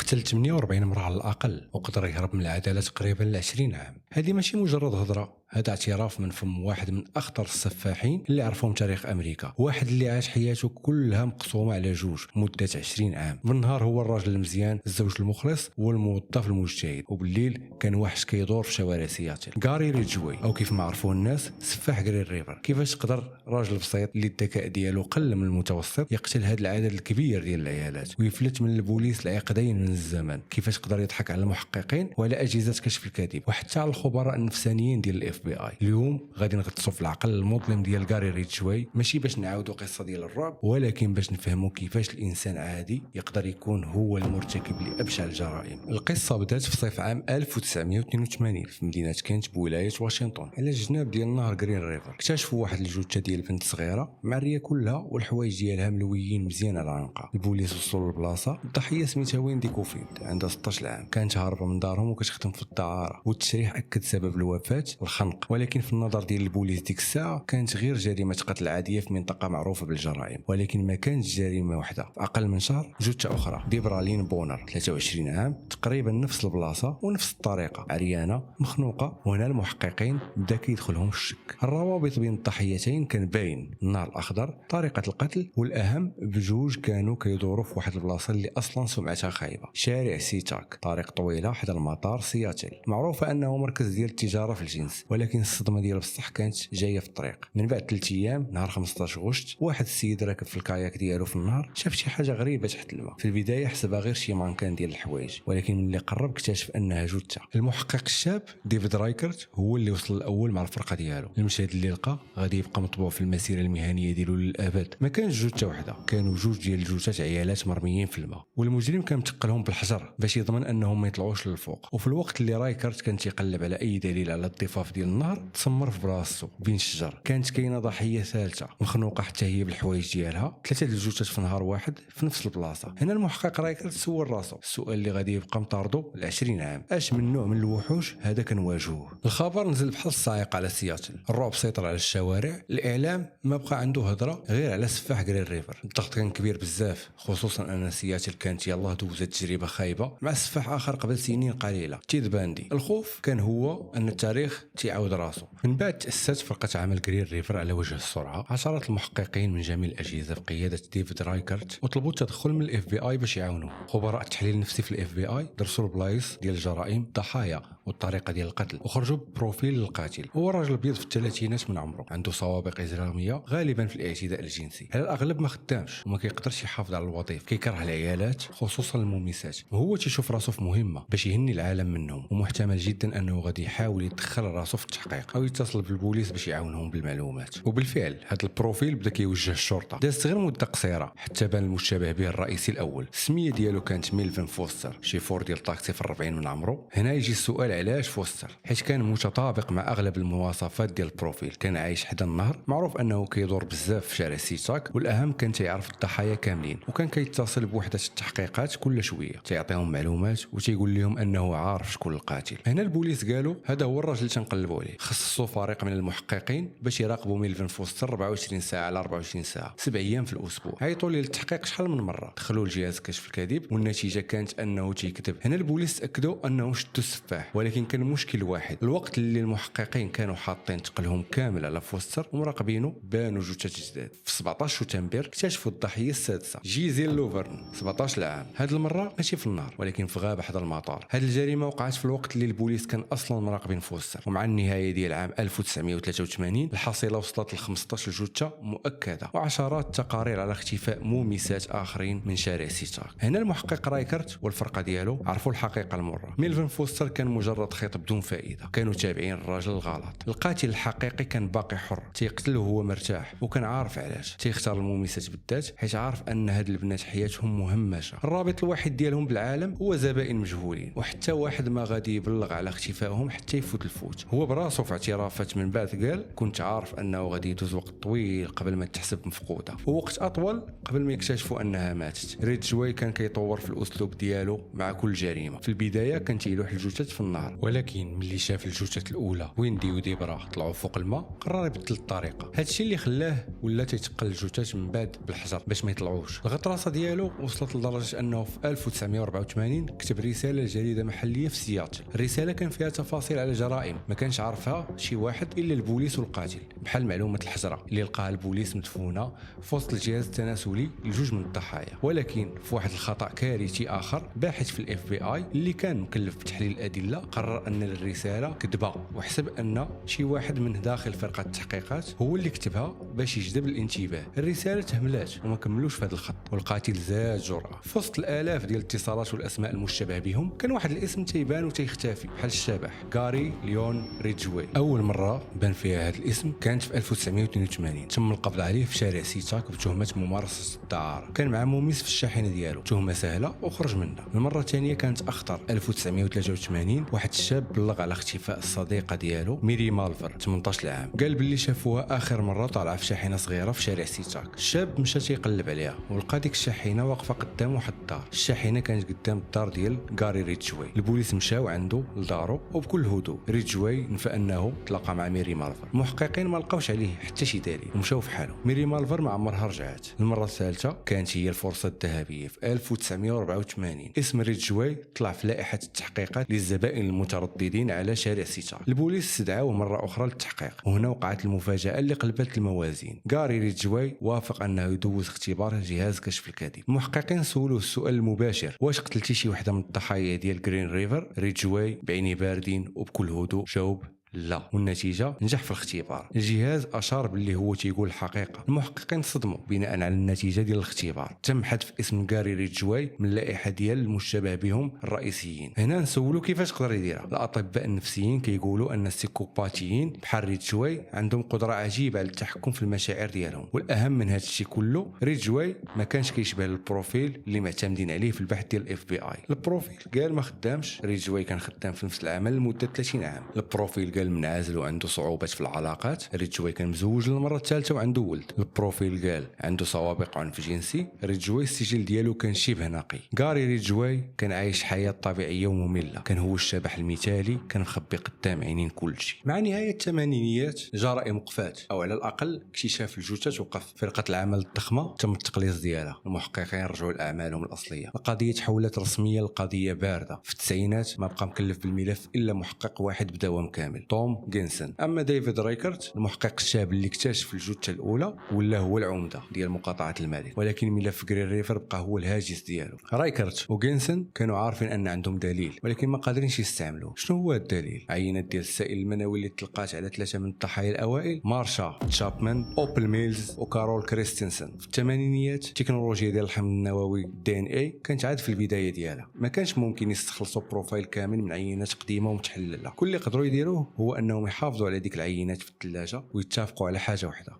قتل 48 امرأة على الأقل وقدر يهرب من العدالة تقريبا ل 20 عام. هذه ماشي مجرد هضرة، هذا اعتراف من فم واحد من أخطر السفاحين اللي عرفهم تاريخ أمريكا، واحد اللي عاش حياته كلها مقسومة على جوج مدة 20 عام. بالنهار هو الراجل المزيان، الزوج المخلص والموظف المجتهد، وبالليل كان وحش كيدور في شوارع سياتل. غاري ريدجواي أو كيف ما عرفوه الناس سفاح جرين ريفر. كيفاش قدر راجل بسيط اللي الذكاء ديالو قل من المتوسط يقتل هذا العدد الكبير ديال العيالات ويفلت من البوليس لعقدين من الزمن؟ كيفاش قدر يضحك على المحققين وعلى أجهزة كشف الكذب وحتى على الخبراء النفسانيين ديال الاف بي اي؟ اليوم غادي نغطسوا في العقل المظلم ديال غاري ريدجواي، ماشي باش نعاودوا قصه ديال الرعب، ولكن باش نفهموا كيفاش الانسان عادي يقدر يكون هو المرتكب لابشع الجرائم. القصه بدات في صيف عام 1982 في مدينه كينت بولايه واشنطن، على الجناب ديال نهر جرين ريفر. اكتشفوا واحد الجثه ديال بنت صغيره معريه كلها والحوايج ديالها ملويين مزيان على عنقها. البوليس وصلوا للبلاصه. الضحيه سميتها ويندي كوفيلد، عندها 16 عام، كانت هاربه من دارهم وكتخدم في الدعاره، والتشريح اكد سبب الوفاه الخنق، ولكن في النظر ديال البوليس ديك الساعه كانت غير جريمه قتل عاديه في منطقه معروفه بالجرائم. ولكن ما كانتش جريمه واحده، في اقل من شهر جثه اخرى، ديبرالين بونر 23 عام، تقريبا نفس البلاصه ونفس الطريقه، عريانه مخنوقه. وهنا المحققين بدا كيدخلهم الشك. الروابط بين الضحيتين كان باين، النار الاخضر، طريقه القتل، والاهم بجوج كانوا كيدوروا في واحد البلاصه اللي اصلا سمعتها خايبه، شارع سيتاك، طريق طويله حدا المطار سياتل، معروفه انه مركز ديال التجاره في الجنس. ولكن الصدمه ديال بصح كانت جايه في الطريق. من بعد 3 ايام نهار 15 غشت، واحد السيد راكب في الكاياك ديالو في النهر شاف شي حاجه غريبه تحت الماء. في البدايه حسبها غير شي مانكان ديال الحوايج، ولكن ملي قرب اكتشف انها جثه. المحقق الشاب ديفيد رايكرت هو اللي وصل الاول مع الفرقه ديالو. المشهد اللي لقى غادي يبقى مطبوع في المسيره المهنيه ديالو للابد. ما كانش جثه وحده، كانوا جوج ديال الجثث عيالات مرميين في الماء، والمجرم كان متقلهم بالحجر باش يضمن انهم ما يطلعوش للفوق. وفي الوقت اللي رايكرت كان تيقلب على اي دليل على الضفاف ديال النهر، تسمر في براسو بين الشجر كانت كاينه ضحيه ثالثه مخنوقه حتى هي بالحوايج ديالها، 3 الجثث في نهار واحد في نفس البلاصه. هنا المحقق رايكرت سول راسو السؤال اللي غادي يبقى مطاردو ل 20 عام: اش من نوع من الوحوش هذا كنواجهوه؟ الخبر نزل بحال الصاعقه على سياتل، الرعب سيطر على الشوارع، الاعلام ما بقى عنده هضره غير على سفاح جرين ريفر. الضغط كان كبير بزاف، خصوصا ان سياتل كانت يلاه دوزت تجربه خايبه مع سفاح اخر قبل سنين قليله، تيد باندي. الخوف كان هو ان التاريخ تيعاود راسو. من بعد تأسست فرقة عمل جرين ريفر على وجه السرعة. عشرات المحققين من جميع الأجهزة بقيادة ديفيد رايكرت وطلبوا التدخل من الاف بي اي باش يعاونوا. خبراء التحليل النفسي في الاف بي اي درسوا البلايص ديال الجرائم، الضحايا والطريقة ديال القتل، وخرجوا بروفيل للقاتل. هو راجل ابيض في الثلاثينات من عمره، عنده سوابق إجرامية غالبا في الاعتداء الجنسي، على الأغلب ما خدامش وما كيقدرش يحافظ على الوظيفة، كيكره العيالات خصوصا المومسات، وهو تيشوف راسو في مهمة باش يهني العالم منهم، ومحتمل جدا أنه غادي يحاول يدخل راسو في التحقيق أو يتصل بالبوليس باش يعاونهم بالمعلومات. وبالفعل هذا البروفيل بدا كيوجه الشرطه. دازت غير مده قصيره حتى بان المشتبه به الرئيسي الاول. السميه ديالو كانت ميلفين فوستر، شيفور ديال طاكسي في 40 من عمره. هنا يجي السؤال: علاش فوستر؟ حيت كان متطابق مع اغلب المواصفات ديال البروفيل. كان عايش حدا النهر، معروف انه كيدور بزاف في شارع سيتاك، والاهم كان تيعرف الضحايا كاملين، وكان كيتصل بوحده التحقيقات كل شويه تيعطيهم معلومات وتيقول لهم انه عارف شكون القاتل. هنا البوليس قالوا هذا هو الراجل اللي تنقلبوا عليه. خصصوا فريق من المحققين باش يراقبوا ميلفين فوستر 24 ساعه على 24 ساعه 7 ايام في الاسبوع. عيطوا ليه للتحقيق شحال من مره، دخلوا لجهاز كشف الكذب والنتيجه كانت انه تيكذب. هنا البوليس تاكدوا انه شدوا السفاح، ولكن كان مشكل واحد: الوقت اللي المحققين كانوا حاطين ثقلهم كامل على فوستر ومراقبينه بانوا جثث جداد. في 17 شتنبر اكتشفوا الضحيه السادسه، جيزيل لوفرن 17 عام، هذه المره ماشي في النهر ولكن في غابه حدا المطار. هذه الجريمه وقعت في الوقت اللي البوليس كان اصلا مراقبين فوستر. ومع النهايه ديال عام 1983 الحصيله وصلت ل 15 جثه مؤكده وعشرات التقارير على اختفاء مومسات اخرين من شارع سيتاك. هنا المحقق رايكرت والفرقه ديالو عرفوا الحقيقه المره: ميلفين فوستر كان مجرد خيط بدون فائده، كانوا تابعين الراجل الغلط. القاتل الحقيقي كان باقي حر، تيقتل وهو مرتاح، وكان عارف علاش. تيختار المومسات بالذات حيت عارف ان هاد البنات حياتهم مهمشه. الرابط الوحيد ديالهم بالعالم هو زبائن مجهولين، وحتى واحد ما غادي يبلغ على اختفائهم حتى يفوت الفوت. هو براسو في اعترافات من بعد قال كنت عارف انه غادي يدوز وقت طويل قبل ما تحسب مفقوده، ووقت اطول قبل ما يكتشفوا انها ماتت. ريدجواي كان كيطور في الاسلوب ديالو مع كل جريمه. في البدايه كان تيلوح الجثث في النهر، ولكن ملي شاف الجثث الاولى ويندي وديبرا طلعوا فوق الماء قرر يبدل الطريقه. هادشي اللي خلاه ولا تيتقل الجثث من بعد بالحجر باش ما يطلعوش. الغطرسه ديالو وصلت لدرجه انه في 1984 كتب رساله لجريده محليه في سياتل. الرساله كان فيها تفاصيل على جرائم ما كانش عارفها شي واحد الا البوليس والقاتل، بحال معلومه الحجره اللي لقاها البوليس مدفونه في وسط الجهاز التناسلي لجوج من الضحايا. ولكن في واحد الخطا كارثي اخر، باحث في الاف بي اي اللي كان مكلف بتحليل الادله قرر ان الرساله كذبه، وحسب ان شي واحد من داخل فرقه التحقيقات هو اللي كتبها باش يجذب الانتباه. الرساله تهملات وما كملوش في هذا الخط، والقاتل زاد جرأه. في وسط الالاف ديال الاتصالات والاسماء المشتبه بهم كان واحد الاسم تيبان وتيختفي بحال الشبح، غاري ليون ريدجواي. اول مره بان فيها هذا الاسم كانت في 1982، تم القبض عليه في شارع سيتاك بتهمه ممارسه الدعاره. كان مع موميس في الشاحنه ديالو، تهمه سهله وخرج منها. المره الثانيه كانت اخطر، 1983 واحد الشاب بلغ على اختفاء الصديقه ديالو ميري مالفر 18 عام، قال باللي شافوها اخر مره طالعه في شاحنه صغيره في شارع سيتاك. الشاب مشى تيقلب عليها ولقى ديك الشاحنه واقفه قدام واحد الدار. الشاحنه كانت قدام الدار ديال غاري ريدجواي. البوليس مشاو عنده لدارو وبكل هدوء. ريدجواي نفى انه تلاقى مع ميري مالفر. المحققين ما لقاوش عليه حتى شي دليل ومشاو في حالهم. ميري مالفر ما عمرها رجعت. المره الثالثه كانت هي الفرصه الذهبيه في 1984. اسم ريدجواي طلع في لائحه التحقيقات للزبائن المترددين على شارع سيتاك. البوليس استدعاوه مره اخرى للتحقيق، وهنا وقعت المفاجاه اللي قلبت الموازين. غاري ريدجواي وافق انه يدوز اختبار جهاز كشف الكذب. المحققين سولوه السؤال المباشر: واش قتلتي شي وحده من الضحايا ديال جرين ريفر؟ ريدجواي بعيني باردين وبكل هدوء جاوب لا، والنتيجه نجح في الاختبار. الجهاز اشار باللي هو تيقول الحقيقه. المحققين صدموا بناء على النتيجه ديال الاختبار. تم حذف اسم غاري ريدجواي من اللائحه ديال المشتبه بهم الرئيسيين. هنا نسولوا كيفاش قدر يديرها. الاطباء النفسيين كيقولوا ان السيكوباتيين بحال ريدجواي عندهم قدره عجيبه على التحكم في المشاعر ديالهم. والاهم من هذا الشيء كله، ريدجواي ما كانش كيشبه البروفيل اللي معتمدين عليه في البحث ديال الاف بي اي. البروفيل قال ما خدامش، ريدجواي كان خدام في نفس العمل لمده 30 عام. البروفيل قال منعزل وعنده صعوبات في العلاقات. ريدجواي كان مزوج للمره الثالثه وعنده ولد. البروفيل قال عنده سوابق عنف جنسي. ريدجواي السجل ديالو كان شبه نقي. غاري ريدجواي كان عايش حياه طبيعيه وممله، كان هو الشبح المثالي، كان مخبي قدام عينين كل شيء. مع نهايه الثمانينيات جرائم وقفات، او على الاقل اكتشاف الجثث وقف. فرقه العمل الضخمه تم التقليص ديالها، المحققين رجعوا لاعمالهم الاصليه. القضيه تحولت رسميا لقضيه بارده. في التسعينات ما بقى مكلف بالملف الا محقق واحد بدوام كامل، توم جينسون. اما ديفيد رايكرت المحقق الشاب اللي اكتشف الجثه الاولى ولا هو العمده ديال مقاطعه الملك، ولكن ملف جرين ريفر بقى هو الهاجس ديالو. رايكرت وجينسون كانوا عارفين ان عندهم دليل ولكن ما قادرينش يستعملوه. شنو هو الدليل؟ عينات ديال السائل المنوي اللي تلقات على 3 من الضحايا الاوائل: مارشا تشابمان، اوبل ميلز وكارول كريستنسن. في الثمانينيات التكنولوجيا ديال الحمض النووي دي ان اي كانت عاد في البدايه ديالها. ما كانش ممكن يستخلصوا بروفايل كامل من عينات قديمه ومتحلله. كل اللي قدروا يديروه هو انهم يحافظوا على ديك العينات في الثلاجه ويتفقوا على حاجه واحده: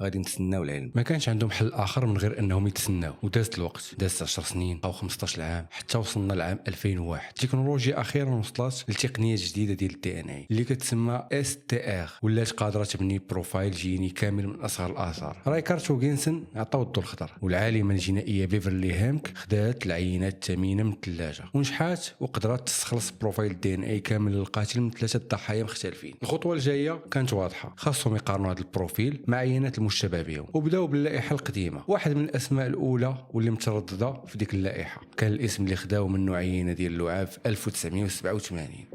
غادي نتسناو العلم. ما كانش عندهم حل اخر من غير انهم يتسناو. ودازت الوقت، دازت 10 سنين او 15 عام حتى وصلنا لعام 2001. التكنولوجيا اخيرا وصلت لتقنيه جديده ديال الدي ان اي اللي كتسمى اس تي ار، ولات قادره تبني بروفايل جيني كامل من اصغر الاثار. رايكارت وجينسون عطاو الضوء الخضر، والعالمه الجنائيه بيفرلي هامك خدات العينات الثمينه من الثلاجه ونجحات وقدرت تستخلص بروفايل الدي ان اي كامل للقاتل من 3 ضحايا مختلفين. الخطوه الجايه كانت واضحه، خاصهم يقارنوا هذا البروفيل مع عينات المشتبه بهم، وبداو باللائحه القديمه. واحد من الاسماء الاولى واللي متردده في ديك اللائحه كان الاسم اللي خداو منه عينه ديال اللعاب في 1987: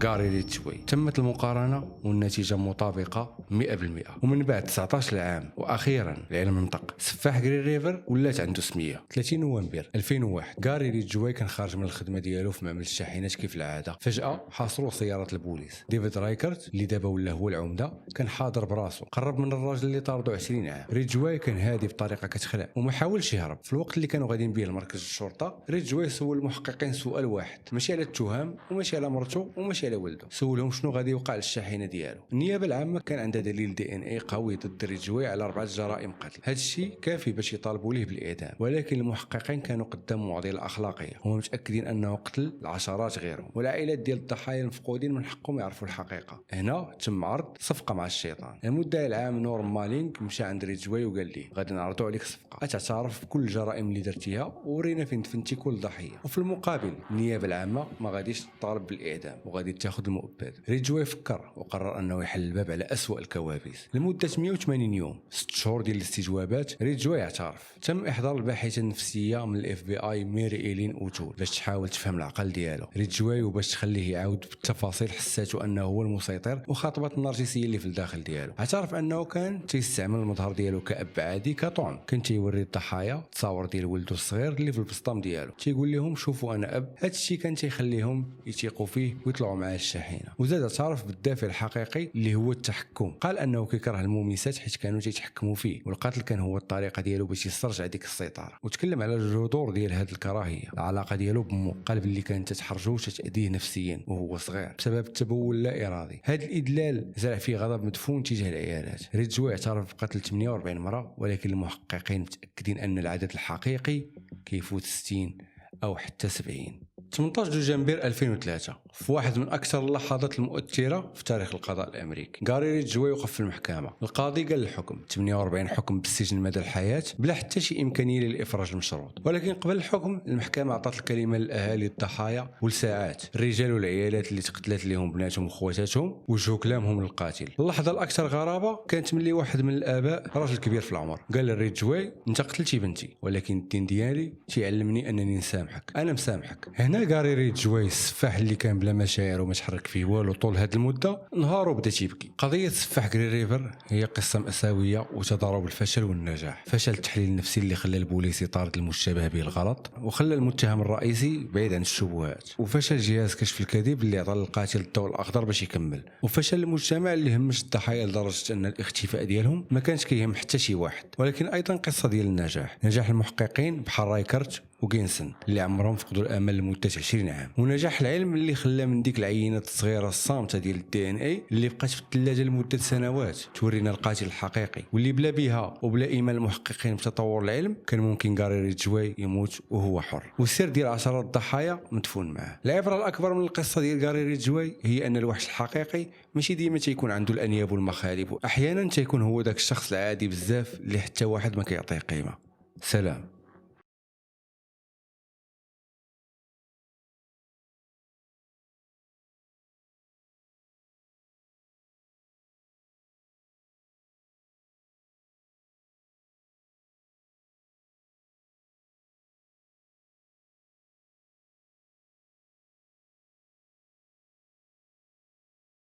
غاري ريدجواي. تمت المقارنه والنتيجه مطابقه 100%. ومن بعد 19 عام واخيرا العلم نطق، سفاح جرين ريفر ولات عنده سميه. 30 نوفمبر 2001 غاري ريدجواي كان خارج من الخدمه ديالو في معمل الشاحنات كيف العاده. فجاه حاصروا سياره البوليس. ديفيد رايكرت اللي دابا ولا هو العمده كان حاضر براسو، قرب من الراجل اللي طاردو 20 عام. ريدجواي كان هادي بطريقه كتخلع وما حاولش يهرب. في الوقت اللي كانوا غاديين به لمركز الشرطه، ريدجواي سول المحققين سؤال واحد، ماشي على التهم وماشي على مرته وماشي على ولده، سولهم شنو غادي يوقع للشاحنه ديالو. النيابه العامه كان عندها عندها دليل DNA قوي ضد ريدجواي على 4 جرائم قتل. هذا الشيء كافي باش يطالبوا ليه بالاعدام، ولكن المحققين كانوا قدام معضله اخلاقيه، هما متاكدين انه قتل العشرات غيرهم، والعائلات ديال الضحايا المفقودين من حقهم يعرفوا الحقيقه. هنا تم عرض صفقه مع الشيطان. المدعي العام نورم مالينغ مشى عند ريدجواي وقال ليه غادي نعرضوا عليك صفقه، تعترف بكل الجرائم اللي درتيها وورينا فين دفنتي كل ضحيه، وفي المقابل النيابه العامه ما غاديش تطالب بالاعدام وغادي تاخذ المؤبد. ريدجواي فكر وقرر انه يحل الباب على اسوأ الكوابيس. لمده 180 يوم 6 شهور ديال الاستجوابات ريدجواي اعترف. تم احضار الباحثه النفسيه من FBI ميري إيلين أوتول باش تحاول تفهم العقل ديالو ريدجواي وباش تخليه يعاود بالتفاصيل. حساته انه هو المسيطر وخاطبت النرجسيه اللي في الداخل ديالو. اعترف انه كان تيستعمل المظهر ديالو كأب عادي كطعن، كان تيوري الضحايا تصاور ديال ولده الصغير اللي في البسطام ديالو، تيقول لهم شوفوا انا اب. هذا الشيء كان تيخليهم يثيقوا فيه ويطلعوا معاه الشاحنه. وزاد اعترف بالدافع الحقيقي اللي هو التحكم. قال انه كيكره المومسات حيت كانوا تيتحكموا فيه، والقتل كان هو الطريقه ديالو باش يسترجع ديك السيطره. وتكلم على الجذور ديال هذه الكراهيه. العلاقه ديالو بمو، قال باللي كانت تتحرجو وتتاذيه نفسيا وهو صغير بسبب التبول اللا ارادي. هذا الادلال زرع فيه غضب مدفون تجاه العيالات. ريدجواي اعترف بقتل 48 مرة، ولكن المحققين متاكدين ان العدد الحقيقي كيفوت 60 أو حتى 70. 18 دجنبر 2003 في واحد من أكثر اللحظات المؤثرة في تاريخ القضاء الأمريكي، غاري ريدجواي وقف في المحكمة. القاضي قال الحكم 48 حكم بالسجن مدى الحياة بلا حتى شي إمكانية للإفراج المشروط. ولكن قبل الحكم المحكمة أعطت الكلمة للأهالي الضحايا والساعات، الرجال والعيالات اللي تقتلت لهم بناتهم وخواتاتهم وجهوا كلامهم للقاتل. اللحظة الأكثر غرابة كانت ملي واحد من الآباء راجل كبير في العمر قال لريدجواي أنت قتلتي بنتي، ولكن الدين ديالي تيعلمني أنني نسامحك. أنا مسامحك. هنا غاري ريدجواي السفاح اللي كان بلا مشاعر وما تحرك فيه والو طول هذه المده نهار وبدا تيبكي. قضيه سفاح غري ريفر هي قصه مأساويه وتضارب الفشل والنجاح. فشل التحليل النفسي اللي خلى البوليس يطارد المشتبه به الغلط وخلى المتهم الرئيسي بعيد عن الشبهات، وفشل جهاز كشف الكذب اللي عطى للقاتل الضوء الاخضر باش يكمل، وفشل المجتمع اللي همش الضحايا لدرجه ان الاختفاء ديالهم ما كانش كيهم حتى شي واحد. ولكن ايضا قصه ديال النجاح، نجاح المحققين بحال رايكرت وجينسن اللي عمرهم فقدوا الامل لمده 20 عام، ونجاح العلم اللي خلى من ديك العينات الصغيره الصامته ديال DNA اللي بقات في الثلاجه لمده سنوات تورينا القاتل الحقيقي، واللي بلا بها وبلا ايمان المحققين بتطور العلم كان ممكن غاري ريدجواي يموت وهو حر، والسير ديال عشرات الضحايا مدفون معه. العبره الاكبر من القصه ديال غاري ريدجواي هي ان الوحش الحقيقي ماشي ديما تيكون عنده الانياب والمخالب، واحيانا تيكون هو داك الشخص العادي بزاف اللي حتى واحد ما كيعطيه قيمه. سلام.